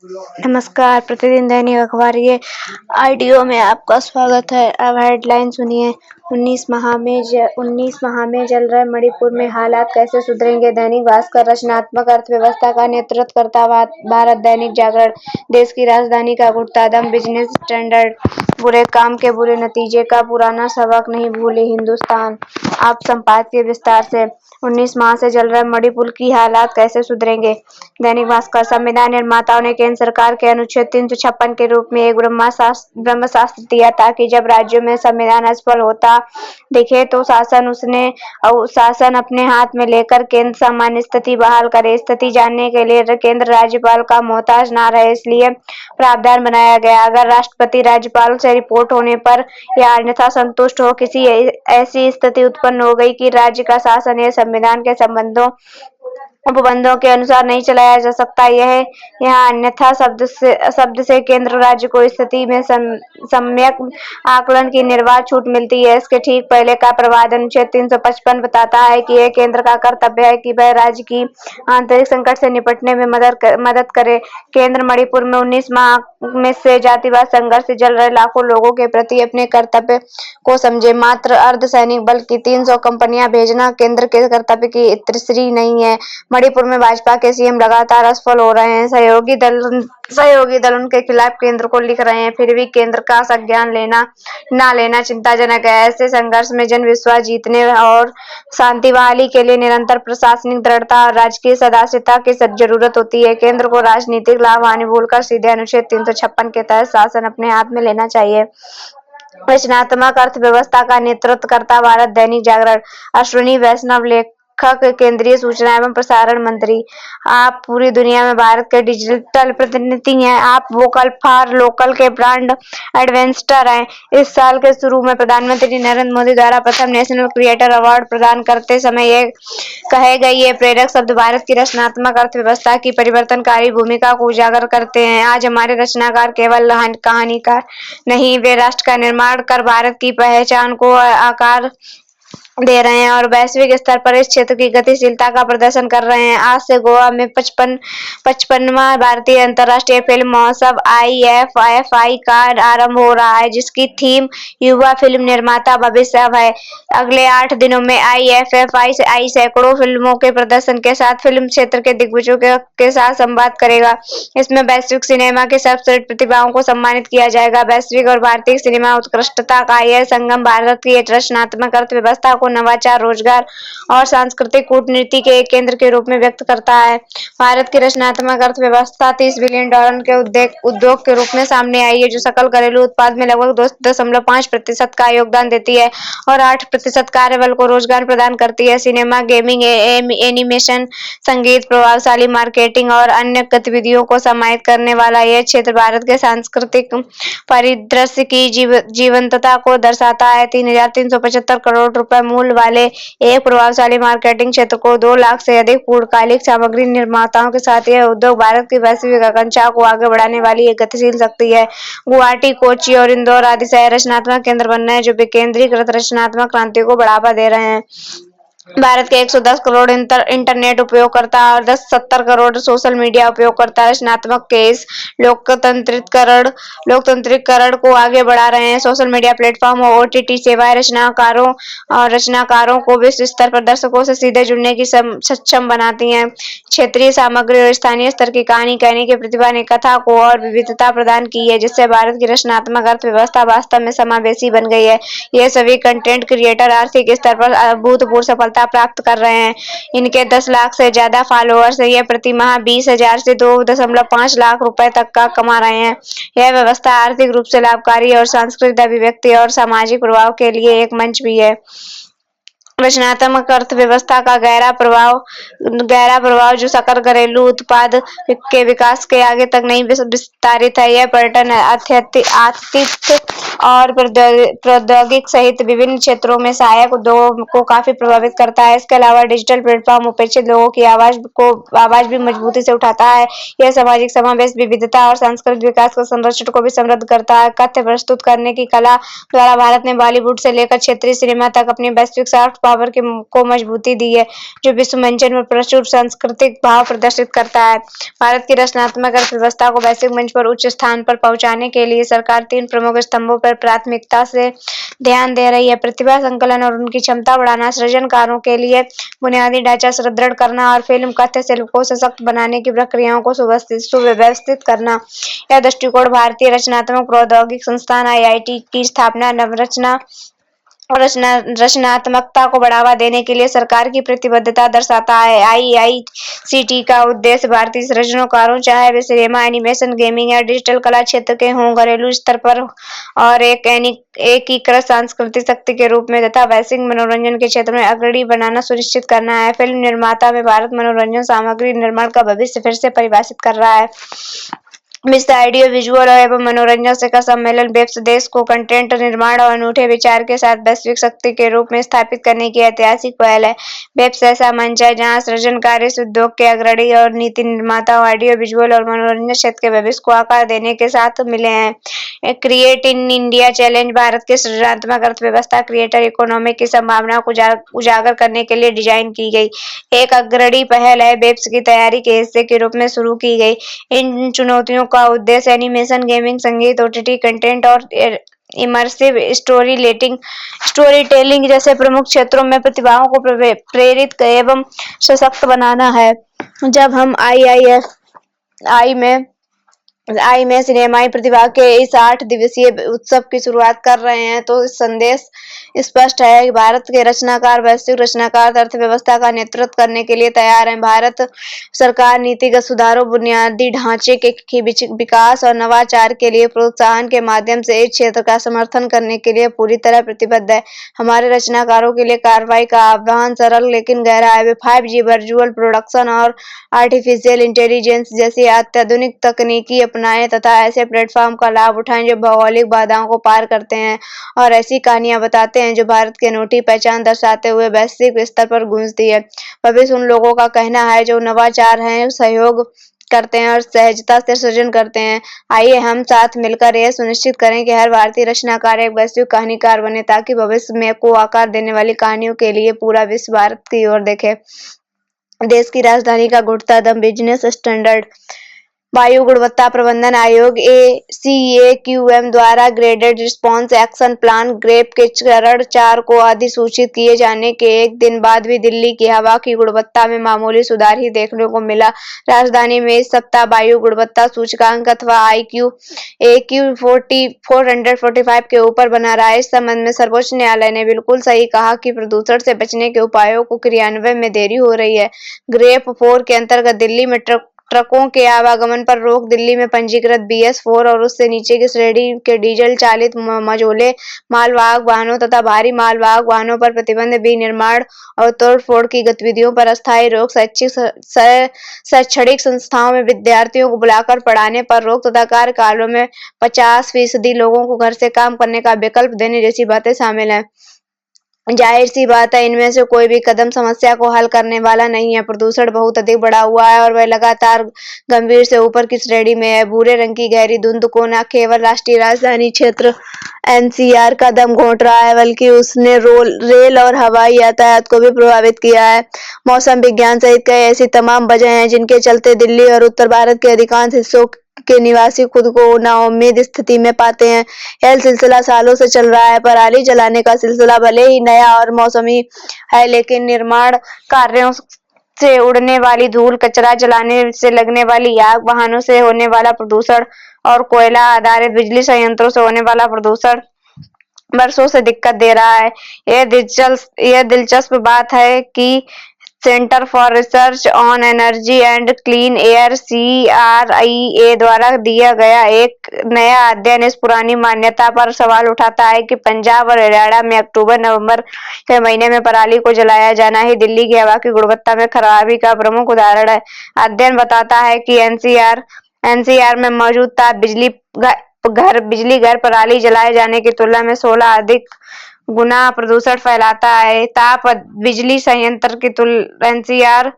नमस्कार, प्रतिदिन दैनिक अखबार ये ऑडियो में आपका स्वागत है। अब हेडलाइन सुनिए। 19 माह में जल रहे मणिपुर में हालात कैसे सुधरेंगे? दैनिक भास्कर। रचनात्मक अर्थव्यवस्था का नेतृत्व करता भारत। दैनिक जागरण। देश की राजधानी का घुटता दम, बिजनेस स्टैंडर्ड, बुरे काम के बुरे नतीजे का पुराना सबक नहीं भूली हिंदुस्तान। आप संपादकीय विस्तार से। 19 माह से जल रहे मणिपुर की हालात कैसे सुधरेंगे? दैनिक भास्कर। संविधान निर्माताओं ने केंद्र सरकार के अनुच्छेद 356 के रूप में एक ब्रह्मास्त्र दिया ताकि जब राज्यों में संविधान असफल होता दिखे तो शासन अपने हाथ में लेकर केंद्र सामान्य स्थिति बहाल करे। स्थिति जानने के लिए केंद्र राज्यपाल का मोहताज ना रहे, इसलिए प्रावधान बनाया गया। अगर राष्ट्रपति राज्यपाल से रिपोर्ट होने पर या अन्यथा संतुष्ट हो किसी ऐसी स्थिति उत्पन्न हो गई कि राज्य का शासन या संविधान के उपबंधों के अनुसार नहीं चलाया जा सकता, यहाँ अन्यथा शब्द से केंद्र राज्य को स्थिति में सम्यक आकलन की निर्बाध छूट मिलती है। इसके ठीक पहले का प्रावधान अनुच्छेद 355 बताता है कि यह केंद्र का कर्तव्य है कि वह राज्य की आंतरिक संकट से निपटने में मदद करे। केंद्र मणिपुर में 19 माह में से जातिवाद संघर्ष से जल रहे लाखों लोगों के प्रति अपने कर्तव्य को समझे। मात्र अर्धसैनिक बल की 300 कंपनियां भेजना केंद्र के कर्तव्य की तिरस्सी नहीं है। मणिपुर में भाजपा के सीएम लगातार असफल हो रहे हैं। सहयोगी दल उनके खिलाफ केंद्र को लिख रहे हैं, फिर भी केंद्र का संज्ञान ना लेना चिंताजनक है। ऐसे संघर्ष में जन विश्वास जीतने और शांति बहाली के लिए निरंतर प्रशासनिक दृढ़ता और राजकीय सदस्यता की जरूरत होती है। केंद्र को राजनीतिक लाभ हानि भूलकर सीधे अनुच्छेद 356 के तहत शासन अपने हाथ में लेना चाहिए। रचनात्मक अर्थव्यवस्था का नेतृत्व करता भारत। दैनिक जागरण। अश्विनी वैष्णव लेखक, केंद्रीय सूचना एवं प्रसारण मंत्री। आप पूरी दुनिया में भारत के डिजिटल प्रतिनिधि हैं। आप वोकल फॉर लोकल के ब्रांड एडवेंस्टर हैं। इस साल के शुरू में प्रधानमंत्री नरेंद्र मोदी द्वारा प्रथम नेशनल क्रिएटर अवार्ड प्रदान करते समय ये कहे गए ये प्रेरक शब्द भारत की रचनात्मक अर्थव्यवस्था की परिवर्तनकारी भूमिका को उजागर करते हैं। आज हमारे रचनाकार केवल कहानीकार नहीं, वे राष्ट्र का निर्माण कर भारत की पहचान को आकार दे रहे हैं और वैश्विक स्तर पर इस क्षेत्र की गतिशीलता का प्रदर्शन कर रहे हैं। आज से गोवा में 55वां भारतीय अंतर्राष्ट्रीय फिल्म महोत्सव IFFI का आरंभ हो रहा है, जिसकी थीम युवा फिल्म निर्माता भविष्य है। अगले 8 दिनों में IFFI सैकड़ों फिल्मों के प्रदर्शन के साथ फिल्म क्षेत्र के दिग्गजों के साथ संवाद करेगा। इसमें वैश्विक सिनेमा के सर्वश्रेष्ठ प्रतिभाओं को सम्मानित किया जाएगा। वैश्विक और भारतीय सिनेमा उत्कृष्टता का यह संगम भारत की रचनात्मक अर्थव्यवस्था को नवाचार, रोजगार और सांस्कृतिक कूटनीति के एक केंद्र के रूप में व्यक्त करता है। भारत की रचनात्मक अर्थव्यवस्था $30 बिलियन के उद्योग के रूप में सामने आई है, जो सकल घरेलू उत्पाद में लगभग 2.5% का योगदान देती है और 8% कार्यबल को रोजगार प्रदान करती है। सिनेमा, गेमिंग, एनिमेशन, संगीत, प्रभावशाली मार्केटिंग और अन्य गतिविधियों को समाहित करने वाला यह क्षेत्र भारत के सांस्कृतिक परिदृश्य की जीवंतता को दर्शाता है। 3,375 करोड़ रुपए मूल्य वाले एक प्रभावशाली मार्केटिंग क्षेत्र को 2 लाख से अधिक पूर्णकालिक सामग्री निर्माताओं के साथ यह उद्योग भारत की वैश्विक आकांक्षाओं को आगे बढ़ाने वाली एक गतिशील शक्ति है। गुवाहाटी, कोच्चि और इंदौर आदि शहर रचनात्मक केंद्र बन रहे हैं, जो विकेंद्रीकृत रचनात्मक क्रांति को बढ़ावा दे रहे हैं। भारत के 110 करोड़ इंटरनेट उपयोगकर्ता और 70 करोड़ सोशल मीडिया उपयोगकर्ता रचनात्मक के इस लोकतंत्रीकरण को आगे बढ़ा रहे हैं। सोशल मीडिया प्लेटफॉर्म और OTT सेवाएं रचनाकारों को विश्व स्तर पर दर्शकों से सीधे जुड़ने की सक्षम बनाती हैं। क्षेत्रीय सामग्री और स्थानीय स्तर की कहानी कहने की प्रतिभा ने कथा को और विविधता प्रदान की है, जिससे भारत की रचनात्मक अर्थव्यवस्था वास्तव में समावेशी बन गई है। ये सभी कंटेंट क्रिएटर आर्थिक स्तर पर अभूतपूर्व सफलता प्राप्त कर रहे हैं। इनके 10 लाख से ज्यादा फॉलोअर्स हैं। ये प्रति माह 20,000 से 2.5 लाख रुपए तक का कमा रहे हैं। यह व्यवस्था आर्थिक रूप से लाभकारी और सांस्कृतिक अभिव्यक्ति और सामाजिक प्रभाव के लिए एक मंच भी है। रचनात्मक अर्थव्यवस्था का गहरा प्रभाव जो सकल घरेलू उत्पाद के विकास के आगे तक नहीं विस्तारित है। यह पर्यटन, आतिथ्य और प्रौद्योगिक सहित विभिन्न क्षेत्रों में सहायक उद्योगों को काफी प्रभावित करता है। इसके अलावा डिजिटल प्लेटफॉर्म उपेक्षित लोगों की आवाज भी मजबूती से उठाता है। यह सामाजिक समावेश, विविधता और सांस्कृतिक विकास के संरक्षण को भी समृद्ध करता है। कथ्य प्रस्तुत करने की कला द्वारा भारत ने बॉलीवुड से लेकर क्षेत्रीय सिनेमा तक अपनी वैश्विक साफ्ट पावर को मजबूती दी है, जो विश्व मंचन पर प्रचुर सांस्कृतिक भाव प्रदर्शित करता है। भारत की रचनात्मक अर्थव्यवस्था को वैश्विक मंच पर उच्च स्थान पर पहुंचाने के लिए सरकार 3 प्रमुख स्तंभों पर प्राथमिकता से ध्यान दे रही है: प्रतिभा संकलन और उनकी क्षमता बढ़ाना, सृजनकारों के लिए बुनियादी ढांचा सुदृढ़ करना और फिल्म कथ्य शिल्प को सशक्त बनाने की प्रक्रियाओं को सुव्यवस्थित करना। यह दृष्टिकोण भारतीय रचनात्मक प्रौद्योगिकी संस्थान (IIT) की स्थापना, नवरचना और रचनात्मकता को बढ़ावा देने के लिए सरकार की प्रतिबद्धता दर्शाता है। IICT का उद्देश्य भारतीय सृजनकारों, चाहे वे सिनेमा, एनिमेशन, गेमिंग या डिजिटल कला क्षेत्र के हों, घरेलू स्तर पर और एक एकीकृत सांस्कृतिक शक्ति के रूप में तथा वैश्विक मनोरंजन के क्षेत्र में अग्रणी बनाना सुनिश्चित करना है। फिल्म निर्माता में भारत मनोरंजन सामग्री निर्माण का भविष्य फिर से परिभाषित कर रहा है। विश्व ऑडियो विजुअल एवं मनोरंजन शिखर सम्मेलन (बेप्स) देश को कंटेंट निर्माण और अनूठे विचार के साथ वैश्विक शक्ति के रूप में स्थापित करने की ऐतिहासिक पहल है। बेप्स ऐसा मंच है जहां सृजनकारी उद्योग के अग्रणी और नीति निर्माता ऑडियो विजुअल और मनोरंजन क्षेत्र के भविष्य को आकार देने के साथ मिले हैं। Create in India challenge Bharat की सृजनात्मक अर्थव्यवस्था क्रिएटर इकोनॉमी की संभावनाओं को उजागर करने के लिए डिजाइन की गई एक अग्रणी पहल है। बेप्स की तैयारी के हिस्से के रूप में शुरू की गई इन चुनौतियों का उद्देश्य एनिमेशन, गेमिंग, संगीत, OTT कंटेंट और इमर्सिव स्टोरी टेलिंग जैसे प्रमुख क्षेत्रों में प्रतिभाओं को प्रेरित एवं सशक्त बनाना है। जब हम आई में सिनेमाई प्रतिभा के इस 8 दिवसीय उत्सव की शुरुआत कर रहे हैं, तो संदेश स्पष्ट है कि भारत के रचनाकार वैश्विक रचनाकार अर्थव्यवस्था का नेतृत्व करने के लिए तैयार हैं। भारत सरकार नीतिगत सुधारों, बुनियादी ढांचे के विकास और नवाचार के लिए प्रोत्साहन के माध्यम से इस क्षेत्र का समर्थन करने के लिए पूरी तरह प्रतिबद्ध है। हमारे रचनाकारों के लिए कार्रवाई का आह्वान सरल लेकिन गहरा है। वे 5G, वर्चुअल प्रोडक्शन और आर्टिफिशियल इंटेलिजेंस जैसी अत्याधुनिक तकनीकी अपनाएं तथा ऐसे प्लेटफॉर्म का लाभ उठाएं जो भौगोलिक बाधाओं को पार करते हैं और ऐसी कहानियां बताते हैं जो भारत की अनूठी पहचान दर्शाते हुए वैश्विक स्तर पर गूंजती है। भविष्य उन लोगों का कहना है जो नवाचार हैं, सहयोग करते हैं और सहजता से सृजन करते हैं। आइए हम साथ मिलकर यह सुनिश्चित करें कि हर भारतीय रचनाकार एक वैश्विक कहानीकार बने, ताकि भविष्य में को आकार देने वाली कहानियों के लिए पूरा विश्व भारत की ओर देखे। देश की राजधानी का घुटता दम बिजनेस स्टैंडर्ड। वायु गुणवत्ता प्रबंधन आयोग (ACAQM) द्वारा graded response action plan (GRAP) के चरण 4 को अधिसूचित किए जाने के एक दिन बाद भी दिल्ली की हवा की गुणवत्ता में मामूली सुधार ही देखने को मिला। राजधानी में इस सप्ताह वायु गुणवत्ता सूचकांक अथवा AQ 445 के ऊपर बना रहा। इस संबंध में सर्वोच्च न्यायालय ने बिल्कुल सही कहा कि प्रदूषण से बचने के उपायों को क्रियान्वयन में देरी हो रही है। ग्रेप 4 के अंतर्गत दिल्ली में ट्रकों के आवागमन पर रोक, दिल्ली में पंजीकृत BS4 और उससे नीचे की श्रेणी के डीजल चालित मझोले मालवाहक वाहनों तथा भारी मालवाहक वाहनों पर प्रतिबंध, विनिर्माण और तोड़फोड़ की गतिविधियों पर अस्थायी रोक, शैक्षणिक संस्थाओं में विद्यार्थियों को बुलाकर पढ़ाने पर रोक तथा कार्यकालों में 50% लोगों को घर से काम करने का विकल्प देने जैसी बातें शामिल हैं। जाहिर सी बात है, इनमें से कोई भी कदम समस्या को हल करने वाला नहीं है। प्रदूषण बहुत अधिक बढ़ा हुआ है और वह लगातार गंभीर से ऊपर की श्रेणी में है। भूरे रंग की गहरी धुंध को न केवल राष्ट्रीय राजधानी क्षेत्र NCR का दम घोंट रहा है, बल्कि उसने रेल और हवाई यातायात को भी प्रभावित किया है। मौसम विज्ञान सहित कई ऐसी तमाम वजह हैं जिनके चलते दिल्ली और उत्तर भारत के अधिकांश हिस्सों के निवासी खुद को नाउम्मीद स्थिति में पाते हैं। यह सिलसिला सालों से चल रहा है। पराली जलाने का सिलसिला भले ही नया और मौसमी है, लेकिन निर्माण कार्यों से उड़ने वाली धूल, कचरा जलाने से लगने वाली आग, वाहनों से होने वाला प्रदूषण और कोयला आधारित बिजली संयंत्रों से होने वाला प्रदूषण वर्षों से दिक्कत दे रहा है। यह दिलचस्प बात है कि centre for research on energy and clean air CRIA द्वारा दिया गया एक नया अध्ययन इस पुरानी मान्यता पर सवाल उठाता है कि पंजाब और हरियाणा में अक्टूबर-नवंबर के महीने में पराली को जलाया जाना ही दिल्ली की हवा की गुणवत्ता में खराबी का प्रमुख उदाहरण है। अध्ययन बताता है कि NCR में मौजूद ताप बिजली घर पराली जलाए जाने की तुलना में 16 अधिक गुना प्रदूषण फैलाता है। ताप बिजली संयंत्र की NCR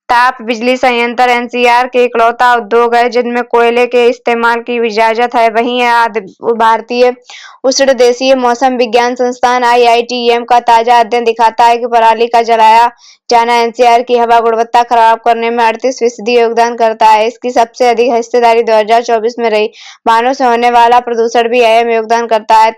ताप बिजली संयंत्र एनसीआर के इकलौता उद्योग है जिनमें कोयले के इस्तेमाल की इजाजत है। वहीं भारतीय उष्णदेशीय मौसम विज्ञान संस्थान IITM का ताजा अध्ययन दिखाता है कि पराली का जलाया जाना एनसीआर की हवा गुणवत्ता खराब करने में 38% योगदान करता है। इसकी सबसे अधिक हिस्सेदारी 2024 में रही। वाहनों से होने वाला प्रदूषण भी अहम योगदान करता है।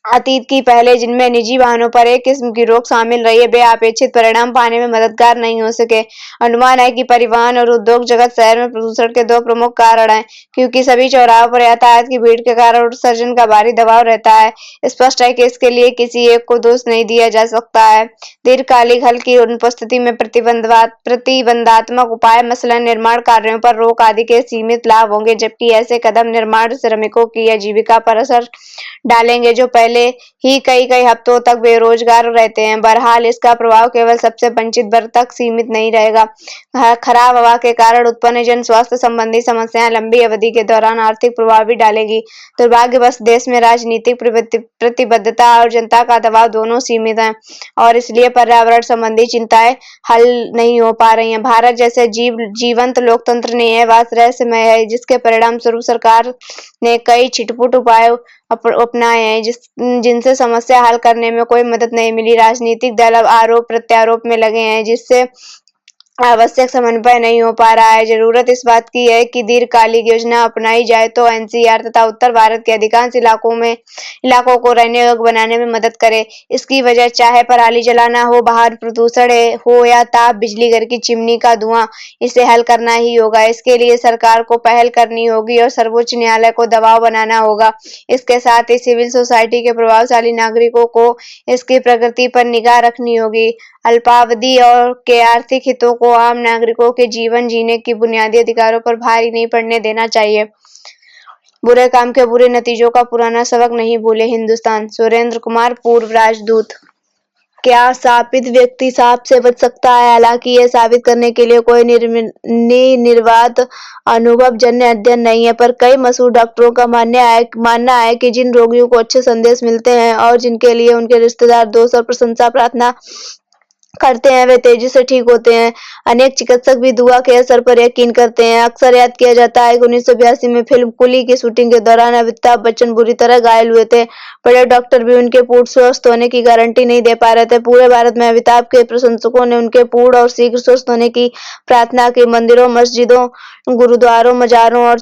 अतीत की पहले जिनमें निजी वाहनों पर एक किस्म की रोक शामिल रही है, वे अपेक्षित परिणाम पाने में मददगार नहीं हो सके। अनुमान है कि परिवहन और उद्योग जगत शहर में प्रदूषण के 2 प्रमुख कारण हैं, क्योंकि सभी चौराहों पर यातायात की भीड़ के कारण उत्सर्जन का भारी दबाव रहता है। स्पष्ट है कि इसके लिए किसी एक को दोष नहीं दिया जा सकता है। दीर्घकालिक हल की अनुपस्थिति में प्रतिबंधात्मक उपाय, मसलन निर्माण कार्यों पर रोक आदि के सीमित लाभ होंगे, जबकि ऐसे कदम निर्माण श्रमिकों की आजीविका पर असर डालेंगे जो पहले ही कई हफ्तों तक बेरोजगार रहते हैं। बहरहाल इसका प्रभाव केवल सबसे वंचित वर्ग तक सीमित नहीं रहेगा। खराब हवा के कारण उत्पन्न जन स्वास्थ्य संबंधी समस्याएं लंबी अवधि के दौरान आर्थिक प्रभाव भी डालेंगी। दुर्भाग्यवश देश में राजनीतिक प्रतिबद्धता और जनता का दबाव दोनों सीमित हैं और इसलिए पर्यावरण संबंधी चिंताएं हल नहीं हो पा रही हैं। भारत जैसे जीवंत लोकतंत्र ने यह बात रहस्यमय है, जिसके परिणाम स्वरूप सरकार ने कई छिटपुट उपाय अपनाए हैं जिनसे समस्या हल करने में कोई मदद नहीं मिली। राजनीतिक दल अब आरोप प्रत्यारोप में लगे हैं, जिससे आवश्यक समन्वय नहीं हो पा रहा है। जरूरत इस बात की है कि दीर्घकालिक योजना अपनाई जाए तो एनसीआर तथा उत्तर भारत के अधिकांश इलाकों को रहने योग्य बनाने में मदद करे। इसकी वजह चाहे पराली जलाना हो, बाहर प्रदूषण हो या ताप बिजली घर की चिमनी का धुआं, इसे हल करना ही होगा। इसके लिए सरकार को पहल करनी होगी और सर्वोच्च न्यायालय को दबाव बनाना होगा। इसके साथ ही सिविल सोसाइटी के प्रभावशाली नागरिकों को इसकी प्रगति पर निगाह रखनी होगी। अल्पावधि और के आर्थिक हितों को आम नागरिकों के जीवन जीने की बुनियादी अधिकारों पर भारी नहीं पड़ने देना चाहिए। बुरे काम के बुरे नतीजों का पुराना सबक नहीं भूले। हिंदुस्तान। सुरेंद्र कुमार, पूर्व राजदूत। क्या शापित व्यक्ति शाप से बच सकता है? हालांकि यह साबित करने के लिए कोई निर्वात अनुभवजन्य अध्ययन नहीं है, पर कई मशहूर डॉक्टरों का मानना है कि जिन रोगियों को अच्छे संदेश मिलते हैं और जिनके लिए उनके रिश्तेदार दोष और प्रशंसा प्रार्थना करते हैं, वे तेजी से ठीक होते हैं। अनेक चिकित्सक भी दुआ के असर पर यकीन करते हैं। अक्सर याद किया जाता है कि 1982 में फिल्म कुली की शूटिंग के दौरान अमिताभ बच्चन बुरी तरह घायल हुए थे। बड़े डॉक्टर भी उनके पूर्ण स्वस्थ होने की गारंटी नहीं दे पा रहे थे। पूरे भारत में अमिताभ के प्रशंसकों ने उनके पूर्ण और शीघ्र स्वस्थ होने की प्रार्थना की। मंदिरों, मस्जिदों, गुरुद्वारों, मजारों और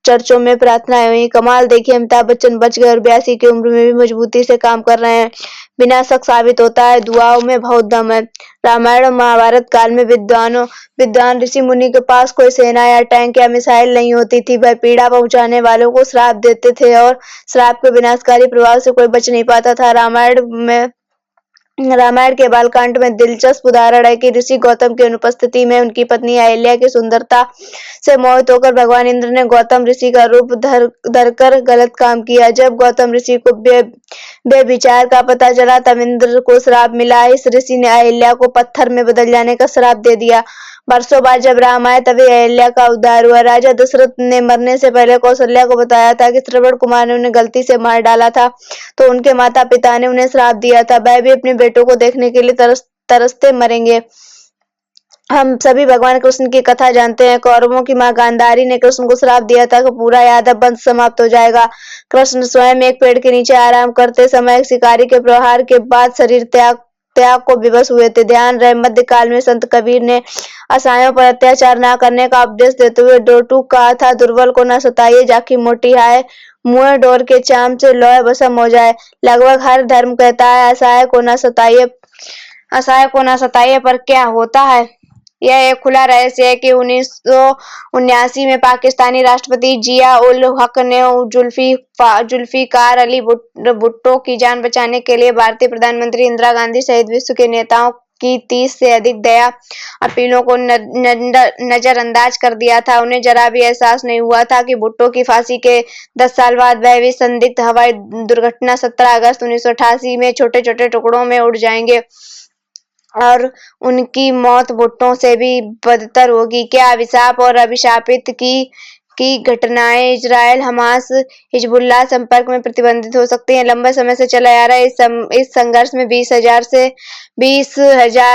चर्चों में प्रार्थनाएं हुई। कमाल देखिए, अमिताभ बच्चन बच गए और 82 की उम्र में भी मजबूती से काम कर रहे हैं। बिना शक साबित होता है दुआओं में बहुत दम है। रामायण और महाभारत काल में विद्वान ऋषि मुनि के पास कोई सेना या टैंक या मिसाइल नहीं होती थी। वह पीड़ा पहुंचाने वालों को श्राप देते थे और श्राप के विनाशकारी प्रभाव से कोई बच नहीं पाता था। रामायण के बालकांड में दिलचस्प उदाहरण है कि ऋषि गौतम की अनुपस्थिति में उनकी पत्नी अहिल्या की सुंदरता से मोहित होकर भगवान इंद्र ने गौतम ऋषि का रूप धरकर गलत काम किया। जब गौतम ऋषि को बेविचार का पता चला तब इंद्र को श्राप मिला। इस ऋषि ने अहिल्या को पत्थर में बदल जाने का श्राप दे दिया। वर्षों बाद जब राम आए तभी अहिल्या का उद्धार हुआ। राजा दशरथ ने मरने से पहले कौशल्या को बताया था कि श्रवण कुमार ने उन्हें गलती से मार डाला था, तो उनके माता पिता ने उन्हें श्राप दिया था वह भी अपने बेटों को देखने के लिए तरसते मरेंगे। हम सभी भगवान कृष्ण की कथा जानते हैं। कौरवों की मां गांधारी ने कृष्ण को श्राप दिया था कि पूरा यादव वंश समाप्त हो जाएगा। कृष्ण स्वयं एक पेड़ के नीचे आराम करते समय एक शिकारी के प्रहार के बाद शरीर त्याग को विवश हुए थे। ध्यान रहे, मध्यकाल में संत कबीर ने असहायों पर अत्याचार न करने का उपदेश देते हुए डोटूक कहा था, दुर्बल को न सताइए, जाकी मोटी हाय मुंह डोर के चाम से लोहे भस्म हो जाए। लगभग हर धर्म कहता है असहाय को न सताइए, पर क्या होता है? यह एक खुला रहस्य है कि 1979 में पाकिस्तानी राष्ट्रपति जिया उल हक ने जुल्फिकार अली भुट्टो की जान बचाने के लिए भारतीय प्रधानमंत्री इंदिरा गांधी सहित विश्व के नेताओं की 30 से अधिक दया अपीलों को नजरअंदाज कर दिया था। उन्हें जरा भी एहसास नहीं हुआ था कि भुट्टो की फांसी के 10 साल बाद वह भी संदिग्ध हवाई दुर्घटना 17 अगस्त 1988 में छोटे छोटे टुकड़ों में उड़ जाएंगे और उनकी मौत भुट्टो से भी बदतर होगी। क्या अभिशाप और अभिशापित की की घटनाएं इजरायल हमास हिजबुल्लाह संपर्क में प्रतिबंधित हो सकती हैं। लंबे समय से चला आ रहा है इस संघर्ष में 20,000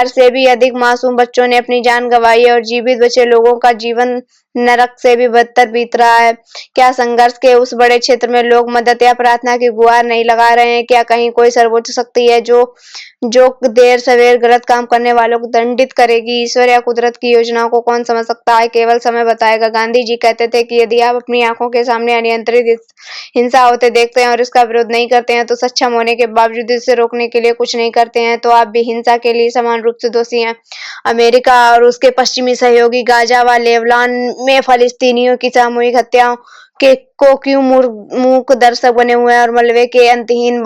से भी अधिक मासूम बच्चों ने अपनी जान गंवाई है और जीवित बचे लोगों का जीवन नरक से भी बदतर बीत रहा है। क्या संघर्ष के उस बड़े क्षेत्र में लोग मदद या प्रार्थना की गुहार नहीं लगा रहे हैं? क्या कहीं कोई सर्वोच्च शक्ति है जो देर सवेर गलत काम करने वालों को दंडित करेगी? ईश्वर या कुदरत की योजनाओं को कौन समझ सकता है? केवल समय बताएगा। गांधी जी कहते थे कि यदि आप अपनी आंखों के सामने अनियंत्रित हिंसा होते देखते हैं और इसका विरोध नहीं करते हैं तो सक्षम होने के बावजूद इसे रोकने के लिए कुछ नहीं करते हैं तो आप भी हिंसा के लिए समान रूप से दोषी हैं। अमेरिका और उसके पश्चिमी सहयोगी गाजा व लेबनान में फलस्तीनियों की सामूहिक हत्याओं को क्यों मूक दर्शक बने हुए हैं और मलबे के अंतहीन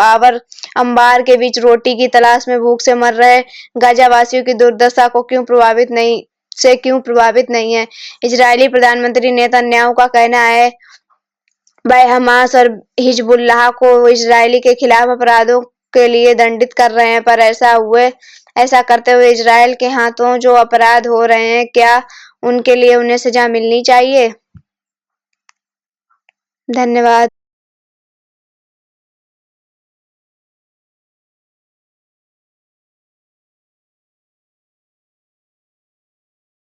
अंबार के बीच रोटी की तलाश में भूख से मर रहे गाजावासियों की दुर्दशा को क्यों प्रभावित नहीं है? इजरायली प्रधानमंत्री नेतन्याहू का कहना है वह हमास और हिजबुल्लाह को इजरायली के खिलाफ अपराधों के लिए दंडित कर रहे हैं, पर ऐसा करते हुए इजरायल के हाथों जो अपराध हो रहे हैं, क्या उनके लिए उन्हें सजा मिलनी चाहिए? धन्यवाद।